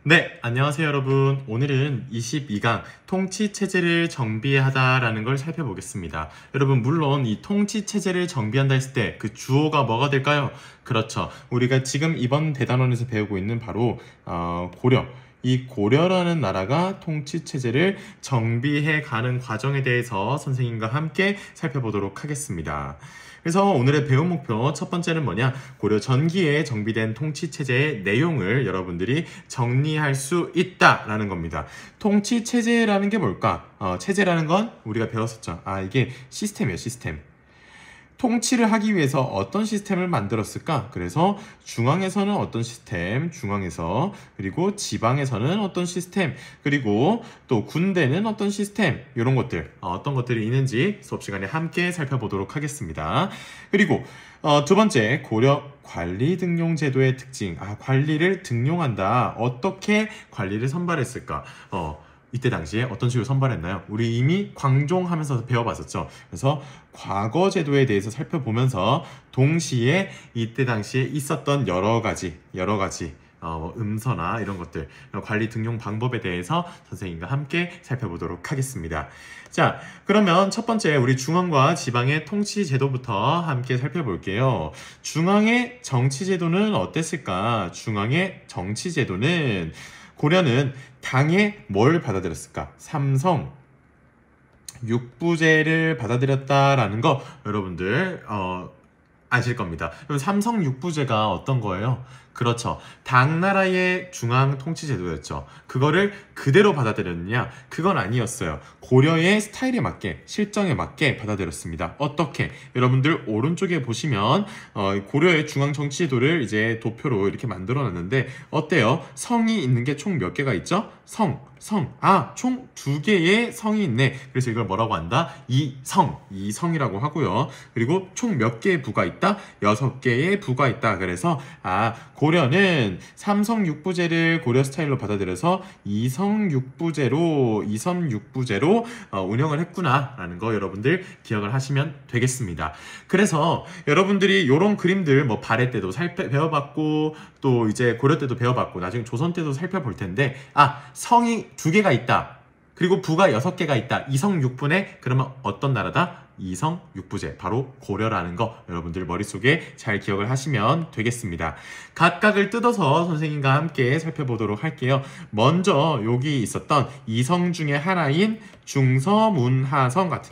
네, 안녕하세요 여러분. 오늘은 22강 통치체제를 정비하다라는 걸 살펴보겠습니다. 여러분, 물론 이 통치체제를 정비한다 했을 때 그 주어가 뭐가 될까요? 그렇죠. 우리가 지금 이번 대단원에서 배우고 있는 바로 고려. 이 고려라는 나라가 통치체제를 정비해 가는 과정에 대해서 선생님과 함께 살펴보도록 하겠습니다. 그래서 오늘의 배움 목표 첫 번째는 뭐냐? 고려 전기에 정비된 통치체제의 내용을 여러분들이 정리할 수 있다라는 겁니다. 통치체제라는 게 뭘까? 체제라는 건 우리가 배웠었죠. 이게 시스템이에요, 시스템. 통치를 하기 위해서 어떤 시스템을 만들었을까? 그래서 중앙에서는 어떤 시스템, 중앙에서, 그리고 지방에서는 어떤 시스템, 그리고 또 군대는 어떤 시스템, 이런 것들, 어떤 것들이 있는지 수업 시간에 함께 살펴보도록 하겠습니다. 그리고 두 번째, 고려 관리 등용 제도의 특징. 관리를 등용한다. 어떻게 관리를 선발했을까? 이때 당시에 어떤 식으로 선발했나요? 우리 이미 광종하면서 배워봤었죠. 그래서 과거 제도에 대해서 살펴보면서 동시에 이때 당시에 있었던 여러 가지 음서나 이런 것들, 관리 등용 방법에 대해서 선생님과 함께 살펴보도록 하겠습니다. 자, 그러면 첫 번째 우리 중앙과 지방의 통치 제도부터 함께 살펴볼게요. 중앙의 정치 제도는 어땠을까? 중앙의 정치 제도는 고려는 당에 뭘 받아들였을까? 삼성 육부제를 받아들였다라는 거 여러분들 아실 겁니다. 그럼 삼성 육부제가 어떤 거예요? 그렇죠. 당나라의 중앙 통치 제도였죠. 그거를 그대로 받아들였느냐? 그건 아니었어요. 고려의 스타일에 맞게, 실정에 맞게 받아들였습니다. 어떻게? 여러분들 오른쪽에 보시면 고려의 중앙 정치 제도를 이제 도표로 이렇게 만들어 놨는데 어때요? 성이 있는 게 총 몇 개가 있죠? 총 2개의 성이 있네. 그래서 이걸 뭐라고 한다? 이성이라고 하고요. 그리고 총 몇 개의 부가 있다? 6개의 부가 있다. 그래서 고려는 삼성 육부제를 고려 스타일로 받아들여서 이성 육부제로 운영을 했구나라는 거 여러분들 기억을 하시면 되겠습니다. 그래서 여러분들이 이런 그림들 뭐 발해 때도 배워봤고 또 이제 고려 때도 배워봤고 나중에 조선 때도 살펴볼 텐데 성이 2개가 있다. 그리고 부가 6개가 있다. 이성 육부네? 그러면 어떤 나라다? 이성 육부제, 바로 고려라는 거 여러분들 머릿속에 잘 기억을 하시면 되겠습니다. 각각을 뜯어서 선생님과 함께 살펴보도록 할게요. 먼저 여기 있었던 이성 중에 하나인 중서문하성 같은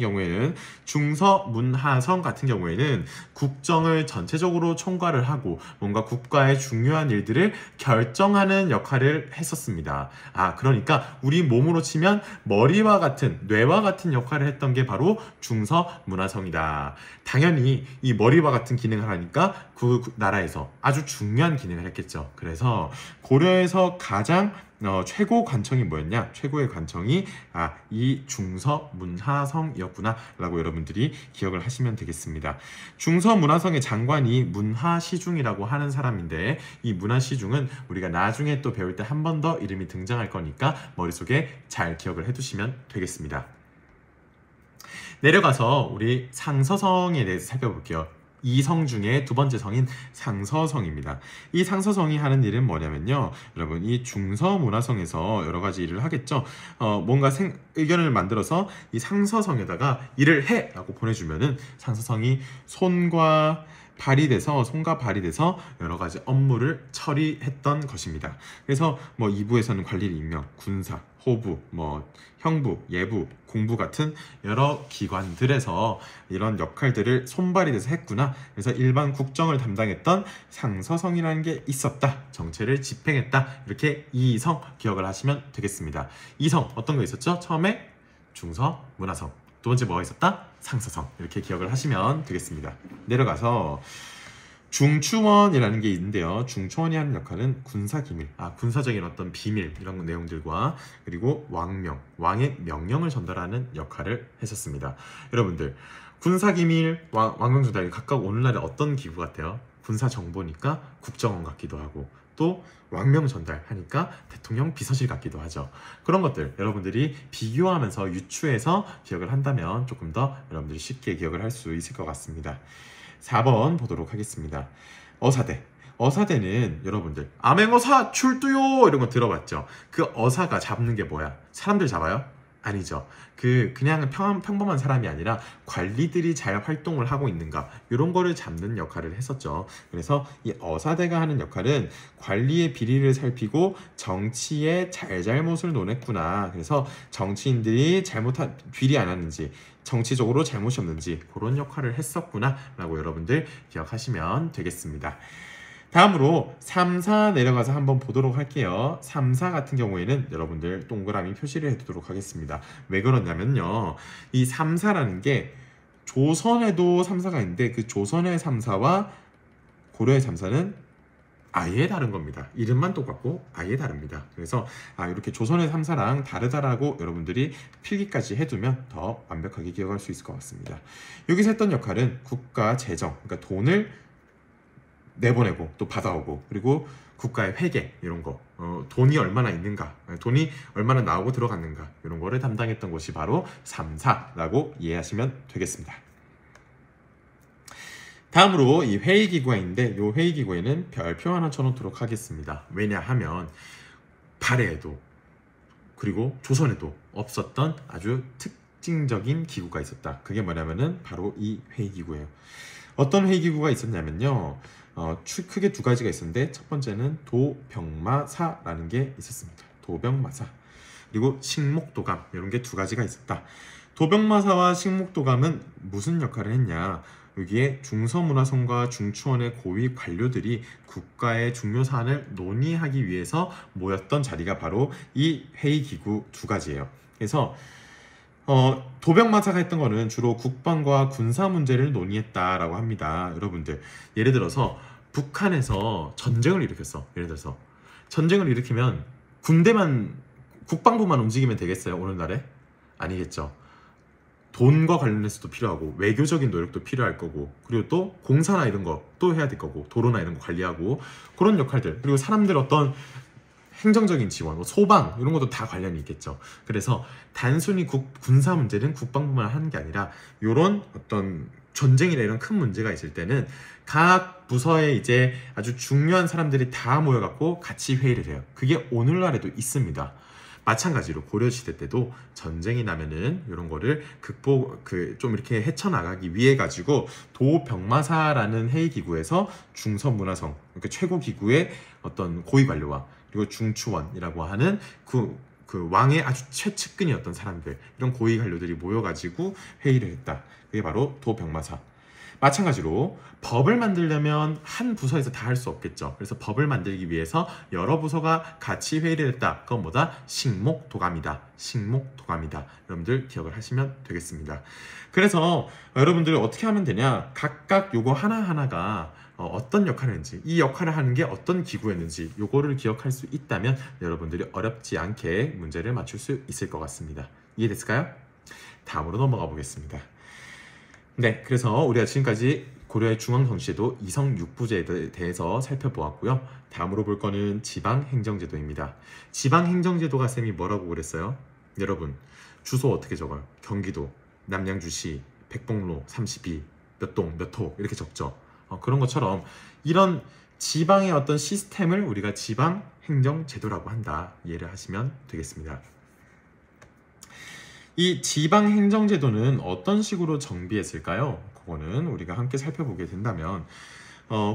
경우에는 국정을 전체적으로 총괄을 하고 뭔가 국가의 중요한 일들을 결정하는 역할을 했었습니다. 그러니까 우리 몸으로 치면 머리와 같은, 뇌와 같은 역할을 했던 게 바로 중서문하성이다. 당연히 이 머리와 같은 기능을 하니까 그 나라에서 아주 중요한 기능을 했겠죠. 그래서 고려에서 가장 최고 관청이 뭐였냐? 최고의 관청이 이 중서문하성이었구나 라고 여러분들이 기억을 하시면 되겠습니다. 중서문하성의 장관이 문하시중이라고 하는 사람인데 이 문하시중은 우리가 나중에 또 배울 때 한 번 더 이름이 등장할 거니까 머릿속에 잘 기억을 해두시면 되겠습니다. 내려가서 우리 상서성에 대해서 살펴볼게요. 이성 중에 두 번째 성인 상서성입니다. 이 상서성이 하는 일은 뭐냐면요. 여러분, 이 중서문하성에서 여러 가지 일을 하겠죠. 뭔가 의견을 만들어서 이 상서성에다가 일을 해! 라고 보내주면은 상서성이 손과 발이 돼서 여러 가지 업무를 처리했던 것입니다. 그래서 뭐 2부에서는 관리를 임명, 군사, 호부, 형부, 예부, 공부 같은 여러 기관들에서 이런 역할들을 손발이 돼서 했구나. 그래서 일반 국정을 담당했던 상서성이라는 게 있었다. 정체를 집행했다. 이렇게 이성 기억을 하시면 되겠습니다. 이성 어떤 거 있었죠? 처음에 중서문하성, 두 번째 뭐가 있었다? 상서성. 이렇게 기억을 하시면 되겠습니다. 내려가서 중추원이라는 게 있는데요. 중추원이 하는 역할은 군사기밀, 군사적인 어떤 비밀 이런 내용들과 그리고 왕의 명령을 전달하는 역할을 했었습니다. 여러분들, 군사기밀, 왕명 전달 각각 오늘날의 어떤 기구 같아요? 군사정보니까 국정원 같기도 하고 또 왕명 전달하니까 대통령 비서실 같기도 하죠. 그런 것들 여러분들이 비교하면서 유추해서 기억을 한다면 조금 더 여러분들이 쉽게 기억을 할 수 있을 것 같습니다. 4번 보도록 하겠습니다. 어사대. 어사대는 여러분들 암행어사 출두요 이런 거 들어봤죠? 그 어사가 잡는 게 뭐야? 사람들 잡아요? 아니죠. 그냥 평범한 사람이 아니라 관리들이 잘 활동을 하고 있는가 이런 거를 잡는 역할을 했었죠. 그래서 이 어사대가 하는 역할은 관리의 비리를 살피고 정치의 잘잘못을 논했구나. 그래서 정치인들이 비리 안 하는지 정치적으로 잘못이 없는지 그런 역할을 했었구나 라고 여러분들 기억하시면 되겠습니다. 다음으로 3, 4 내려가서 한번 보도록 할게요. 3, 4 같은 경우에는 여러분들 동그라미 표시를 해두도록 하겠습니다. 왜 그러냐면요. 이 3, 4라는 게 조선에도 3, 4가 있는데 그 조선의 3, 4와 고려의 3, 4는 아예 다른 겁니다. 이름만 똑같고 아예 다릅니다. 그래서 이렇게 조선의 3, 4랑 다르다라고 여러분들이 필기까지 해두면 더 완벽하게 기억할 수 있을 것 같습니다. 여기서 했던 역할은 국가 재정, 그러니까 돈을 내보내고 또 받아오고 그리고 국가의 회계 이런 거 돈이 얼마나 있는가 돈이 얼마나 나오고 들어갔는가 이런 거를 담당했던 곳이 바로 3사라고 이해하시면 되겠습니다. 다음으로 이 회의기구가 있는데 이 회의기구에는 별표 하나 쳐놓도록 하겠습니다. 왜냐하면 발해에도 그리고 조선에도 없었던 아주 특징적인 기구가 있었다. 그게 뭐냐면은 바로 이 회의기구예요. 어떤 회의기구가 있었냐면요. 크게 두 가지가 있었는데 첫 번째는 도병마사라는 게 있었습니다. 도병마사 그리고 식목도감 이런 게 두 가지가 있었다. 도병마사와 식목도감은 무슨 역할을 했냐? 여기에 중서문화성과 중추원의 고위 관료들이 국가의 중요 사안을 논의하기 위해서 모였던 자리가 바로 이 회의기구 두 가지예요. 그래서 도병마사가 했던 거는 주로 국방과 군사 문제를 논의했다라고 합니다. 여러분들 예를 들어서 북한에서 전쟁을 일으켰어. 예를 들어서 전쟁을 일으키면 국방부만 움직이면 되겠어요? 오늘날에? 아니겠죠. 돈과 관련해서도 필요하고 외교적인 노력도 필요할 거고 그리고 또 공사나 이런 거 또 해야 될 거고 도로나 이런 거 관리하고 그런 역할들 그리고 사람들 어떤 행정적인 지원, 소방 이런 것도 다 관련이 있겠죠. 그래서 단순히 군사 문제는 국방부만 하는 게 아니라 이런 어떤 전쟁이나 이런 큰 문제가 있을 때는 각 부서에 이제 아주 중요한 사람들이 다 모여갖고 같이 회의를 해요. 그게 오늘날에도 있습니다. 마찬가지로 고려시대 때도 전쟁이 나면은 이런 거를 좀 이렇게 헤쳐나가기 위해 가지고 도병마사라는 회의기구에서 중서문화성, 그러니까 최고기구의 어떤 고위관료와 그리고 중추원이라고 하는 그 왕의 아주 최측근이었던 사람들 이런 고위관료들이 모여가지고 회의를 했다. 그게 바로 도병마사. 마찬가지로 법을 만들려면 한 부서에서 다 할 수 없겠죠. 그래서 법을 만들기 위해서 여러 부서가 같이 회의를 했다. 그건 뭐다? 식목도감이다. 식목도감이다. 여러분들 기억을 하시면 되겠습니다. 그래서 여러분들이 어떻게 하면 되냐? 각각 요거 하나하나가 어떤 역할을 했는지 이 역할을 하는 게 어떤 기구였는지 요거를 기억할 수 있다면 여러분들이 어렵지 않게 문제를 맞출 수 있을 것 같습니다. 이해됐을까요? 다음으로 넘어가 보겠습니다. 네, 그래서 우리가 지금까지 고려의 중앙정치제도 이성육부제에 대해서 살펴보았고요. 다음으로 볼 거는 지방행정제도입니다. 지방행정제도가 쌤이 뭐라고 그랬어요? 여러분, 주소 어떻게 적어요? 경기도, 남양주시, 백봉로 32, 몇 동, 몇 호 이렇게 적죠. 그런 것처럼 이런 지방의 어떤 시스템을 우리가 지방행정제도라고 한다. 이해를 하시면 되겠습니다. 이 지방행정제도는 어떤 식으로 정비했을까요? 그거는 우리가 함께 살펴보게 된다면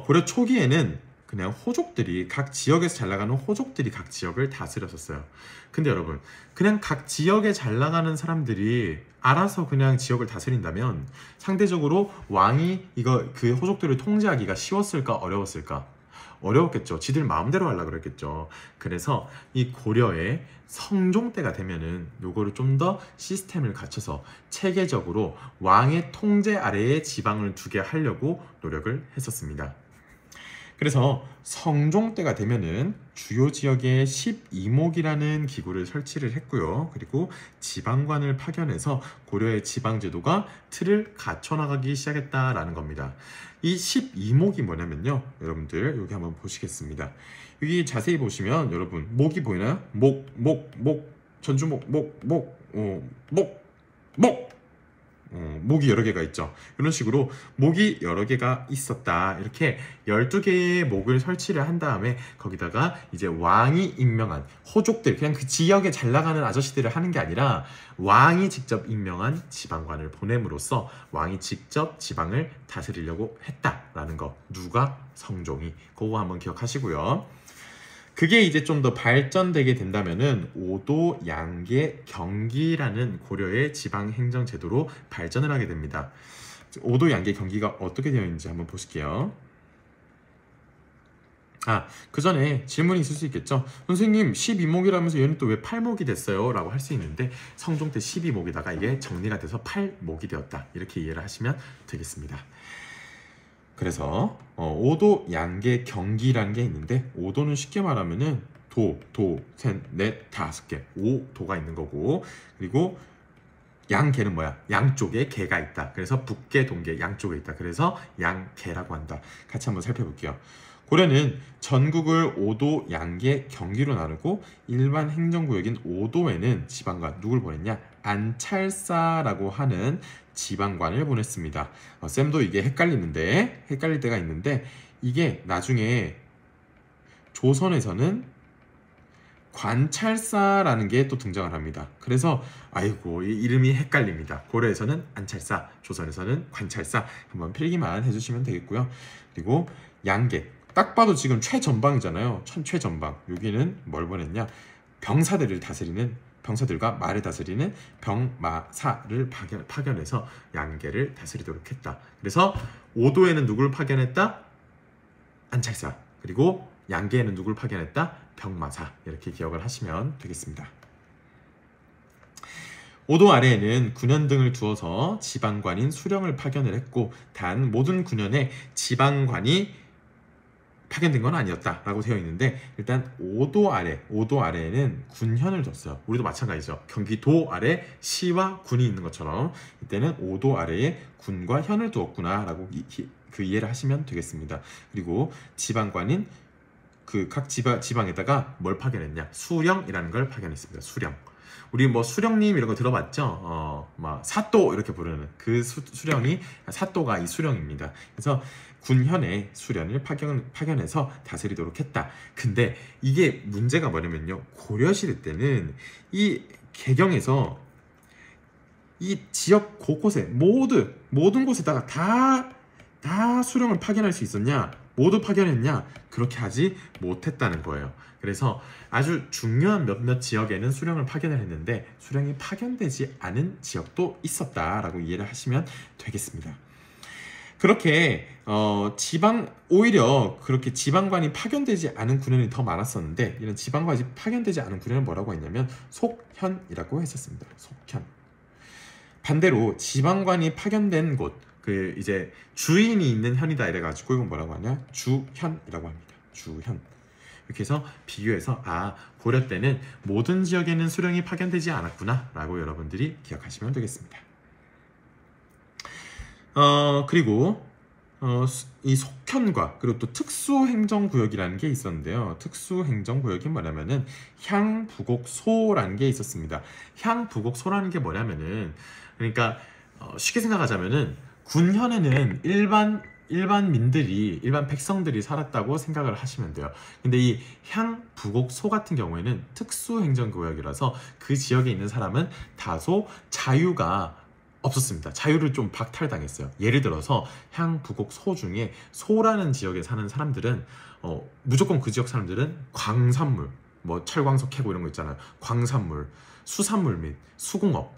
고려 초기에는 그냥 호족들이 각 지역에서 잘 나가는 호족들이 각 지역을 다스렸었어요. 근데 여러분 그냥 각 지역에 잘 나가는 사람들이 알아서 그냥 지역을 다스린다면 상대적으로 왕이 그 호족들을 통제하기가 쉬웠을까 어려웠을까? 어려웠겠죠. 지들 마음대로 하려고 그랬겠죠. 그래서 이 고려의 성종 때가 되면은 요거를 좀 더 시스템을 갖춰서 체계적으로 왕의 통제 아래에 지방을 두게 하려고 노력을 했었습니다. 그래서 성종 때가 되면은 주요 지역에 12목이라는 기구를 설치를 했고요. 그리고 지방관을 파견해서 고려의 지방제도가 틀을 갖춰나가기 시작했다라는 겁니다. 이 12목이 뭐냐면요. 여러분들 여기 한번 보시겠습니다. 여기 자세히 보시면 여러분 목이 보이나요? 목, 전주목, 목, 목이 여러 개가 있죠. 이런 식으로 목이 여러 개가 있었다. 이렇게 12개의 목을 설치를 한 다음에 거기다가 이제 왕이 임명한 호족들, 그냥 그 지역에 잘 나가는 아저씨들을 하는 게 아니라 왕이 직접 임명한 지방관을 보냄으로써 왕이 직접 지방을 다스리려고 했다라는 거. 누가? 성종이. 그거 한번 기억하시고요. 그게 이제 좀 더 발전되게 된다면은 오도, 양계, 경기라는 고려의 지방행정 제도로 발전을 하게 됩니다. 오도, 양계, 경기가 어떻게 되어 있는지 한번 보실게요. 그 전에 질문이 있을 수 있겠죠. 선생님 12목이라면서 얘는 또 왜 8목이 됐어요? 라고 할 수 있는데 성종 때 12목에다가 이게 정리가 돼서 8목이 되었다. 이렇게 이해를 하시면 되겠습니다. 그래서 오도, 양계, 경기라는 게 있는데 오도는 쉽게 말하면은 도, 셋, 넷, 5개 5도가 있는 거고, 그리고 양계는 뭐야? 양쪽에 계가 있다. 그래서 북계, 동계 양쪽에 있다. 그래서 양계라고 한다. 같이 한번 살펴볼게요. 고려는 전국을 오도, 양계, 경기로 나누고 일반 행정구역인 오도에는 지방관 누굴 보냈냐? 안찰사라고 하는 지방관을 보냈습니다. 쌤도 이게 헷갈릴 때가 있는데 이게 나중에 조선에서는 관찰사라는 게 또 등장을 합니다. 그래서 아이고 이 이름이 헷갈립니다. 고려에서는 안찰사, 조선에서는 관찰사. 한번 필기만 해주시면 되겠고요. 그리고 양계, 딱 봐도 지금 최전방이잖아요. 최전방. 여기는 뭘 보냈냐? 병사들과 말을 다스리는 병마사를 파견해서 양계를 다스리도록 했다. 그래서 오도에는 누굴 파견했다? 안찰사. 그리고 양계에는 누굴 파견했다? 병마사. 이렇게 기억을 하시면 되겠습니다. 오도 아래에는 군현 등을 두어서 지방관인 수령을 파견을 했고, 단 모든 군현에 지방관이 파견된 건 아니었다라고 되어 있는데, 일단 오도 아래에는 군현을 뒀어요. 우리도 마찬가지죠. 경기도 아래 시와 군이 있는 것처럼 이때는 오도 아래에 군과 현을 두었구나라고 그 이해를 하시면 되겠습니다. 그리고 지방관인 그 각 지방에다가 뭘 파견했냐? 수령이라는 걸 파견했습니다. 수령. 우리 뭐 수령님 이런 거 들어봤죠? 막 사또 이렇게 부르는 그 수령이 사또가 이 수령입니다. 그래서 군현의 수령을 파견해서 다스리도록 했다. 근데 이게 문제가 뭐냐면요. 고려시대 때는 이 개경에서 이 지역 곳곳에 모든 곳에다가 다 수령을 파견할 수 있었냐? 모두 파견했냐? 그렇게 하지 못했다는 거예요. 그래서 아주 중요한 몇몇 지역에는 수령을 파견을 했는데 수령이 파견되지 않은 지역도 있었다라고 이해를 하시면 되겠습니다. 그렇게 오히려 그렇게 지방관이 파견되지 않은 군현이 더 많았었는데, 이런 지방관이 파견되지 않은 군현을 뭐라고 했냐면 속현이라고 했었습니다. 속현. 반대로 지방관이 파견된 곳, 그 이제 주인이 있는 현이다 이래가지고 이건 뭐라고 하냐? 주현이라고 합니다. 주현. 이렇게 해서 비교해서 고려 때는 모든 지역에는 수령이 파견되지 않았구나 라고 여러분들이 기억하시면 되겠습니다. 그리고 이 속현과 그리고 또 특수행정구역이라는 게 있었는데요. 특수행정구역이 뭐냐면은 향부곡소라는 게 있었습니다. 향부곡소라는 게 뭐냐면은, 그러니까 쉽게 생각하자면은 군현에는 일반 백성들이 살았다고 생각을 하시면 돼요. 근데 이 향부곡소 같은 경우에는 특수행정구역이라서 그 지역에 있는 사람은 다소 자유가 없었습니다. 자유를 좀 박탈당했어요. 예를 들어서 향부곡소 중에 소라는 지역에 사는 사람들은 무조건 그 지역 사람들은 광산물, 뭐 철광석 캐고 이런 거 있잖아요. 광산물, 수산물 및 수공업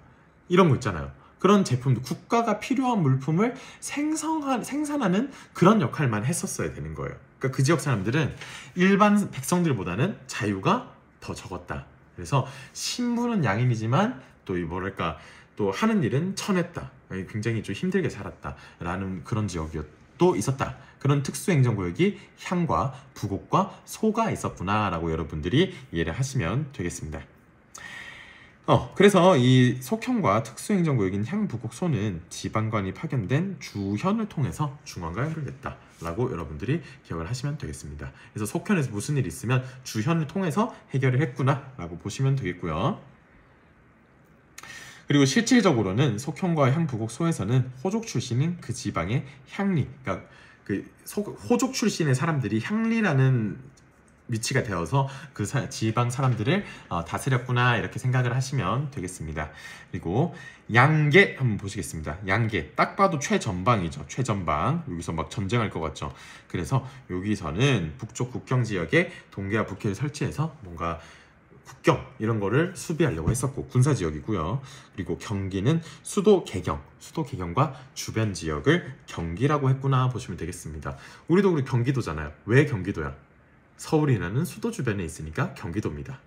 이런 거 있잖아요. 그런 제품도 국가가 필요한 물품을 생산하는 그런 역할만 했었어야 되는 거예요. 그러니까 그 지역 사람들은 일반 백성들보다는 자유가 더 적었다. 그래서 신분은 양인이지만 또 하는 일은 천했다. 굉장히 좀 힘들게 살았다. 라는 그런 지역도 있었다. 그런 특수행정구역이 향과 부곡과 소가 있었구나 라고 여러분들이 이해를 하시면 되겠습니다. 그래서 이 속현과 특수행정구역인 향부곡소는 지방관이 파견된 주현을 통해서 중앙과 연결됐다 라고 여러분들이 기억을 하시면 되겠습니다. 그래서 속현에서 무슨 일이 있으면 주현을 통해서 해결을 했구나 라고 보시면 되겠고요. 그리고 실질적으로는 속형과 향부곡 소에서는 호족 출신인 그 지방의 향리, 그러니까 호족 출신의 사람들이 향리라는 위치가 되어서 그 지방 사람들을 다스렸구나 이렇게 생각을 하시면 되겠습니다. 그리고 양계 한번 보시겠습니다. 양계 딱 봐도 최전방이죠. 최전방. 여기서 막 전쟁할 것 같죠. 그래서 여기서는 북쪽 국경 지역에 동계와 북해를 설치해서 뭔가 국경 이런 거를 수비하려고 했었고 군사 지역이고요. 그리고 경기는 수도 개경과 주변 지역을 경기라고 했구나 보시면 되겠습니다. 우리 경기도잖아요. 왜 경기도야? 서울이라는 수도 주변에 있으니까 경기도입니다.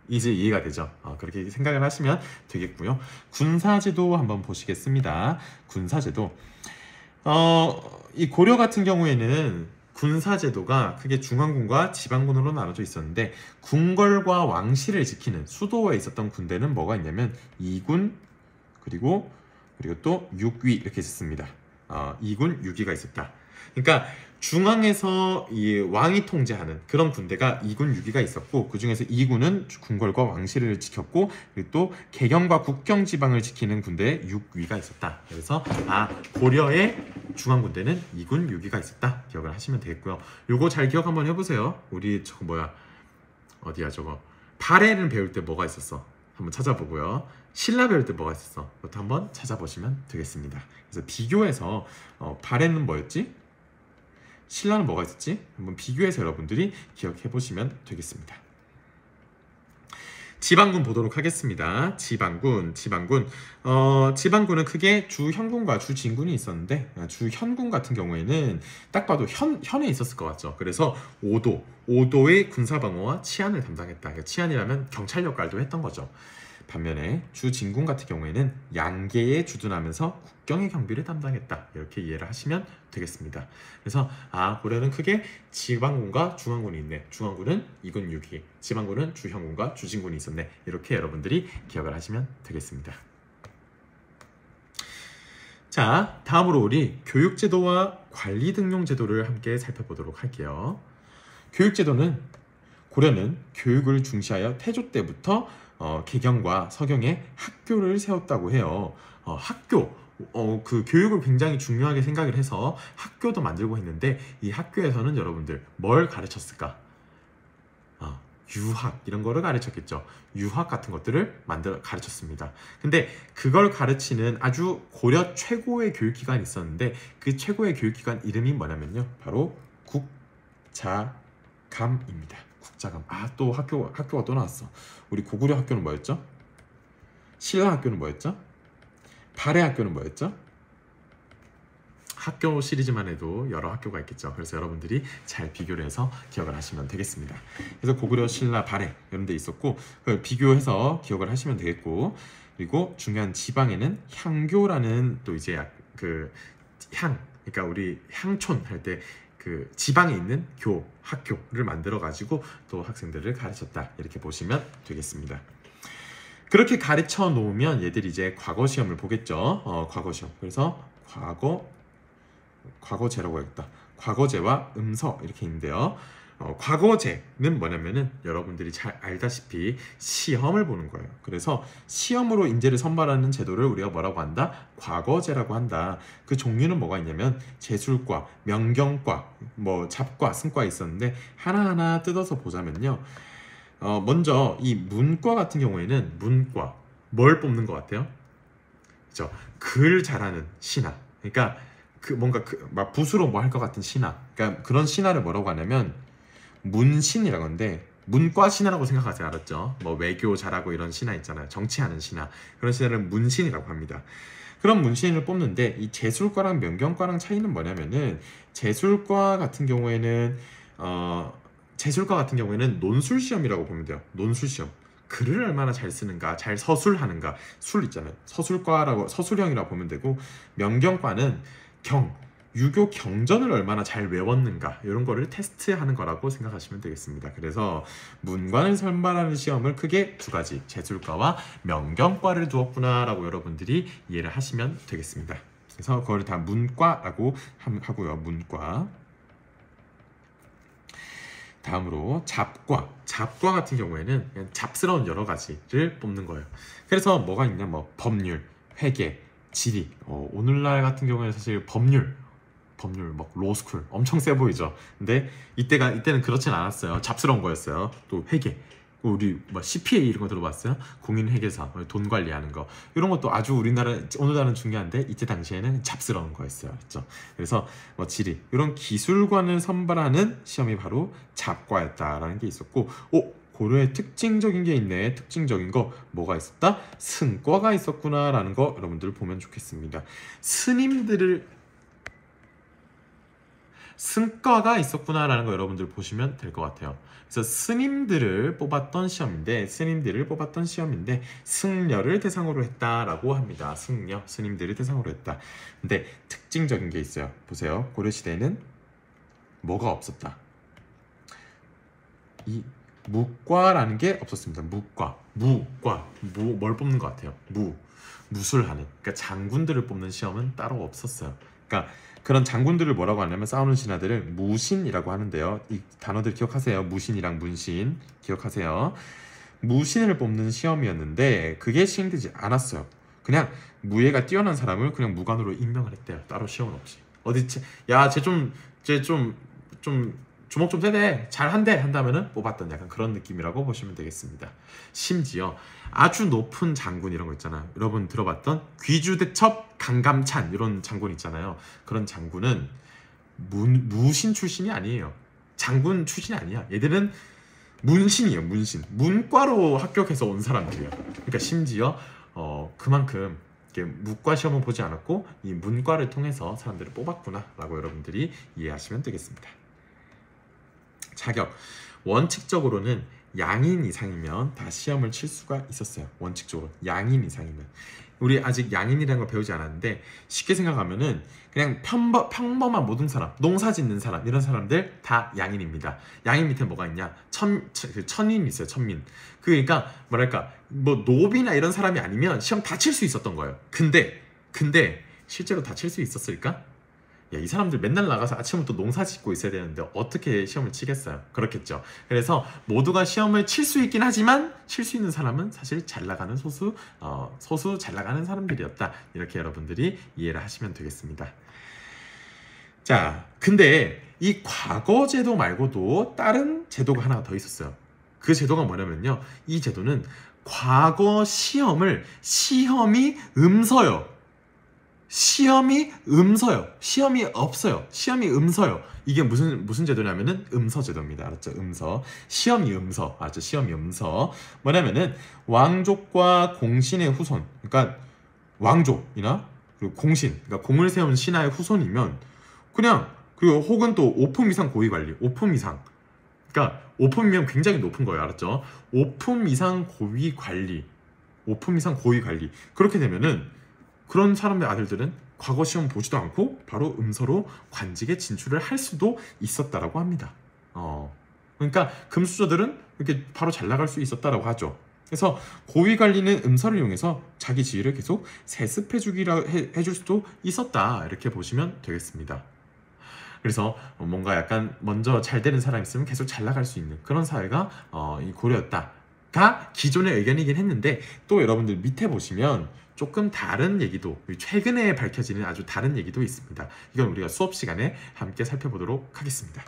이제 이해가 되죠? 그렇게 생각을 하시면 되겠고요. 군사제도 한번 보시겠습니다. 군사제도 이 고려 같은 경우에는 군사제도가 크게 중앙군과 지방군으로 나눠져 있었는데 궁궐과 왕실을 지키는 수도에 있었던 군대는 뭐가 있냐면 2군 그리고 또 6위 이렇게 있었습니다. 2군 6위가 있었다. 그러니까 중앙에서 이 왕이 통제하는 그런 군대가 2군 6위가 있었고 그 중에서 2군은 궁궐과 왕실을 지켰고 그리고 또 개경과 국경 지방을 지키는 군대에 6위가 있었다. 그래서 고려의 중앙군대는 2군 6위가 있었다. 기억을 하시면 되겠고요. 요거 잘 기억 한번 해보세요. 우리 저거 뭐야 어디야 저거 발해를 배울 때 뭐가 있었어? 한번 찾아보고요. 신라 배울 때 뭐가 있었어? 그것도 한번 찾아보시면 되겠습니다. 그래서 비교해서 발해는 뭐였지? 신라는 뭐가 있었지? 한번 비교해서 여러분들이 기억해 보시면 되겠습니다. 지방군 보도록 하겠습니다. 지방군은 크게 주현군과 주진군이 있었는데 주현군 같은 경우에는 딱 봐도 현에 있었을 것 같죠. 그래서 오도의 군사방어와 치안을 담당했다. 그러니까 치안이라면 경찰 역할도 했던 거죠. 반면에 주진군 같은 경우에는 양계에 주둔하면서 국경의 경비를 담당했다. 이렇게 이해를 하시면 되겠습니다. 그래서 고려는 크게 지방군과 중앙군이 있네. 중앙군은 2군 6위, 지방군은 주현군과 주진군이 있었네. 이렇게 여러분들이 기억을 하시면 되겠습니다. 자, 다음으로 우리 교육제도와 관리등용제도를 함께 살펴보도록 할게요. 교육제도는 고려는 교육을 중시하여 태조 때부터 개경과 서경에 학교를 세웠다고 해요. 학교, 그 교육을 굉장히 중요하게 생각을 해서 학교도 만들고 했는데 이 학교에서는 여러분들 뭘 가르쳤을까? 유학 이런 거를 가르쳤겠죠. 유학 같은 것들을 가르쳤습니다. 근데 그걸 가르치는 아주 고려 최고의 교육기관이 있었는데 그 최고의 교육기관 이름이 뭐냐면요. 바로 국자감입니다. 국자감. 또 학교가 또 나왔어. 우리 고구려 학교는 뭐였죠? 신라 학교는 뭐였죠? 발해 학교는 뭐였죠? 학교 시리즈만 해도 여러 학교가 있겠죠. 그래서 여러분들이 잘 비교를 해서 기억을 하시면 되겠습니다. 그래서 고구려, 신라, 발해 이런 데 있었고 그걸 비교해서 기억을 하시면 되겠고 그리고 중요한 지방에는 향교라는 또 이제 그러니까 우리 향촌 할 때 그 지방에 있는 학교를 만들어 가지고 또 학생들을 가르쳤다. 이렇게 보시면 되겠습니다. 그렇게 가르쳐 놓으면 얘들이 이제 과거 시험을 보겠죠. 과거 시험. 그래서 과거제라고 해야겠다. 과거제와 음서 이렇게 있는데요. 과거제는 뭐냐면은 여러분들이 잘 알다시피 시험을 보는 거예요. 그래서 시험으로 인재를 선발하는 제도를 우리가 뭐라고 한다? 과거제라고 한다. 그 종류는 뭐가 있냐면 제술과, 명경과, 잡과, 승과 있었는데 하나하나 뜯어서 보자면요. 먼저 이 문과 같은 경우에는 문과 뭘 뽑는 것 같아요? 그죠? 글 잘하는 신하. 그러니까 막 붓으로 뭐 할 것 같은 신하. 그러니까 그런 신하를 뭐라고 하냐면 문신이라고 하는데 문과 신하라고 생각하세요. 알았죠? 외교 잘하고 이런 신하 있잖아요. 정치하는 신하. 그런 신하를 문신이라고 합니다. 그런 문신을 뽑는데 이 제술과랑 명경과랑 차이는 뭐냐면은 제술과 같은 경우에는 논술 시험이라고 보면 돼요. 논술 시험. 글을 얼마나 잘 쓰는가, 잘 서술하는가, 술 있잖아요. 서술형이라고 보면 되고 명경과는 유교 경전을 얼마나 잘 외웠는가 이런 거를 테스트하는 거라고 생각하시면 되겠습니다. 그래서 문관을 선발하는 시험을 크게 두 가지 제술과와 명경과를 두었구나 라고 여러분들이 이해를 하시면 되겠습니다. 그래서 그걸 다 문과라고 하고요. 문과. 다음으로 잡과 같은 경우에는 그냥 잡스러운 여러 가지를 뽑는 거예요. 그래서 뭐가 있냐, 뭐 법률, 회계, 지리. 오늘날 같은 경우에는 사실 법률 막 로스쿨 엄청 세 보이죠. 근데 이때는 그렇진 않았어요. 잡스러운 거였어요. 또 회계, 우리 뭐 CPA 이런 거 들어봤어요? 공인회계사, 돈 관리하는 거, 이런 것도 아주 오늘날은 중요한데 이때 당시에는 잡스러운 거였어요. 그렇죠? 그래서 뭐 지리, 이런 기술관을 선발하는 시험이 바로 잡과였다라는 게 있었고, 고려의 특징적인 게 있네. 특징적인 거 뭐가 있었다? 승과가 있었구나라는 거 여러분들 보면 좋겠습니다. 승과가 있었구나라는 거 여러분들 보시면 될 것 같아요. 그래서 스님들을 뽑았던 시험인데 승려를 대상으로 했다라고 합니다. 스님들을 대상으로 했다. 근데 특징적인 게 있어요. 보세요. 고려시대에는 뭐가 없었다? 이 무과라는 게 없었습니다. 뭘 뽑는 것 같아요? 무술하는, 그러니까 장군들을 뽑는 시험은 따로 없었어요. 그러니까 그런 장군들을 뭐라고 하냐면, 싸우는 신하들을 무신이라고 하는데요. 이 단어들 기억하세요. 무신이랑 문신 기억하세요. 무신을 뽑는 시험이었는데 그게 시행되지 않았어요. 그냥 무예가 뛰어난 사람을 그냥 무관으로 임명을 했대요. 따로 시험 없이. 쟤 좀 주먹 좀 세대, 잘한대 한다면은 뽑았던 약간 그런 느낌이라고 보시면 되겠습니다. 심지어 아주 높은 장군 이런 거 있잖아요. 여러분 들어봤던 귀주대첩 강감찬 이런 장군 있잖아요. 그런 장군은 무신 출신이 아니에요. 장군 출신이 아니야. 얘들은 문신이에요. 문과로 합격해서 온 사람들이에요. 그러니까 심지어 그만큼 무과 시험은 보지 않았고 이 문과를 통해서 사람들을 뽑았구나 라고 여러분들이 이해하시면 되겠습니다. 자격, 원칙적으로는 양인 이상이면 다 시험을 칠 수가 있었어요. 원칙적으로 양인 이상이면. 우리 아직 양인이라는 걸 배우지 않았는데, 쉽게 생각하면은 그냥 평범한 모든 사람, 농사 짓는 사람, 이런 사람들 다 양인입니다. 양인 밑에 뭐가 있냐? 천인이 있어요. 천민. 그러니까 뭐랄까, 뭐 노비나 이런 사람이 아니면 시험 다 칠 수 있었던 거예요. 근데 실제로 다 칠 수 있었을까? 이 사람들 맨날 나가서 아침부터 농사 짓고 있어야 되는데 어떻게 시험을 치겠어요? 그렇겠죠. 그래서 모두가 시험을 칠 수 있긴 하지만 칠 수 있는 사람은 사실 잘 나가는 소수 잘 나가는 사람들이었다. 이렇게 여러분들이 이해를 하시면 되겠습니다. 자, 근데 이 과거 제도 말고도 다른 제도가 하나 더 있었어요. 그 제도가 뭐냐면요, 이 제도는 과거 시험이 음서요. 시험이 없어요. 시험이 음서요. 이게 무슨 제도냐면은 음서 제도입니다. 알았죠? 음서. 시험이 음서. 알았죠? 시험이 음서. 뭐냐면은 왕족과 공신의 후손. 그러니까 왕족이나 그리고 공신, 그러니까 공을 세운 신하의 후손이면 그냥, 그리고 혹은 또 5품 이상 고위 관리. 5품 이상. 그러니까 5품이면 굉장히 높은 거예요. 알았죠? 5품 이상 고위 관리. 그렇게 되면은 그런 사람의 아들들은 과거 시험 보지도 않고 바로 음서로 관직에 진출을 할 수도 있었다라고 합니다. 그러니까 금수저들은 이렇게 바로 잘 나갈 수 있었다라고 하죠. 그래서 고위 관리는 음서를 이용해서 자기 지위를 계속 해줄 수도 있었다, 이렇게 보시면 되겠습니다. 그래서 뭔가 약간 먼저 잘 되는 사람이 있으면 계속 잘 나갈 수 있는 그런 사회가 이 고려였다가 기존의 의견이긴 했는데, 또 여러분들 밑에 보시면 조금 다른 얘기도, 최근에 밝혀지는 아주 다른 얘기도 있습니다. 이건 우리가 수업 시간에 함께 살펴보도록 하겠습니다.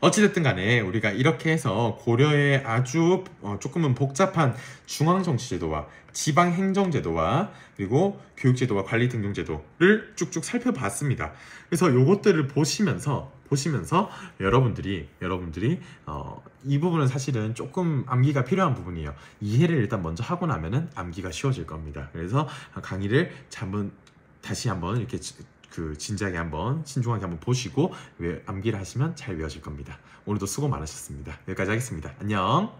어찌됐든 간에 우리가 이렇게 해서 고려의 아주 조금은 복잡한 중앙정치제도와 지방행정제도와 그리고 교육제도와 관리등록제도를 쭉쭉 살펴봤습니다. 그래서 요것들을 보시면서 여러분들이 이 부분은 사실은 조금 암기가 필요한 부분이에요. 이해를 일단 먼저 하고 나면은 암기가 쉬워질 겁니다. 그래서 강의를 다시 한번 이렇게 진지하게 신중하게 한번 보시고 암기를 하시면 잘 외워질 겁니다. 오늘도 수고 많으셨습니다. 여기까지 하겠습니다. 안녕.